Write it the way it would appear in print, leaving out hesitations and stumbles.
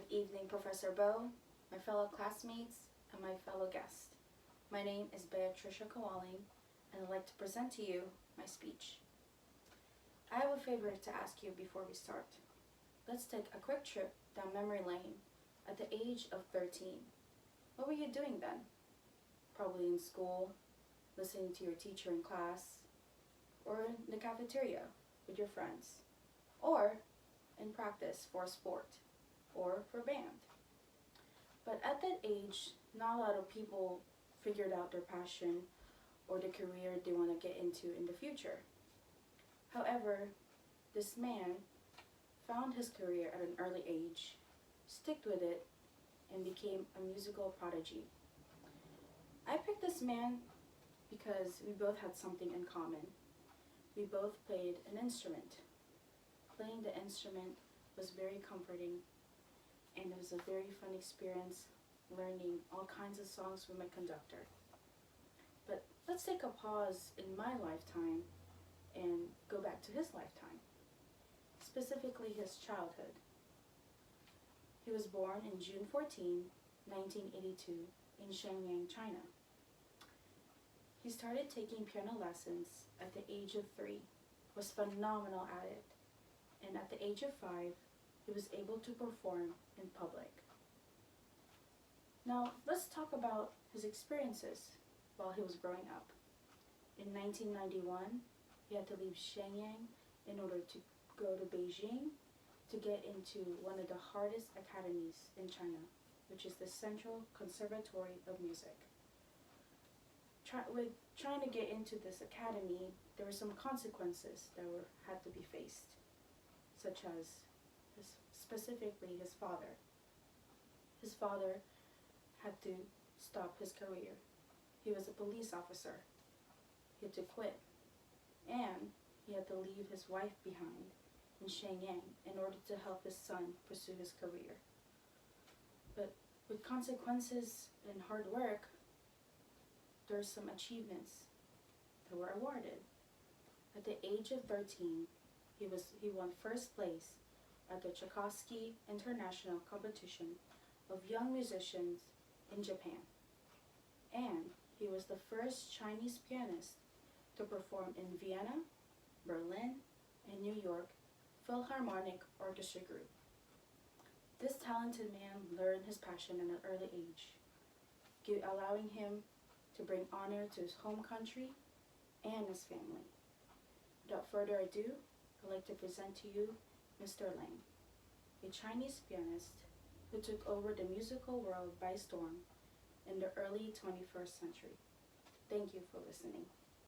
evening, Professor Bo, my fellow classmates, and my fellow guests. My name is Beatricia Kawaling, and I'd like to present to you my speech. I have a favor to ask you before we start. Let's take a quick trip down memory lane at the age of 13. What were you doing then? Probably in school, listening to your teacher in class, or in the cafeteria with your friends, or in practice for sport, or for band. But at that age, not a lot of people figured out their passion or the career they want to get into in the future. However, this man found his career at an early age, stuck with it, and became a musical prodigy. I picked this man because we both had something in common. We both played an instrument. Playing the instrument was very comforting, and it was a very fun experience learning all kinds of songs from my conductor. But let's take a pause in my lifetime and go back to his lifetime, specifically his childhood. He was born in June 14, 1982 in Shenyang, China. He started taking piano lessons at the age of 3, was phenomenal at it, and at the age of 5, he was able to perform in public. Now, let's talk about his experiences while he was growing up. In 1991, he had to leave Shenyang in order to go to Beijing to get into one of the hardest academies in China, which is the Central Conservatory of Music. With trying to get into this academy, there were some consequences that had to be faced, such as specifically his father. His father had to stop his career. He was a police officer. He had to quit. And he had to leave his wife behind in Shenyang in order to help his son pursue his career. But with consequences and hard work, there are some achievements that were awarded. At the age of 13, he won first place at the Tchaikovsky International Competition of Young Musicians in Japan. And he was the first Chinese pianist to perform in Vienna, Berlin, and New York Philharmonic Orchestra Group. This talented man learned his passion at an early age, allowing him to bring honor to his home country and his family. Without further ado, I'd like to present to you Mr. Lang, a Chinese pianist who took over the musical world by storm in the early 21st century. Thank you for listening.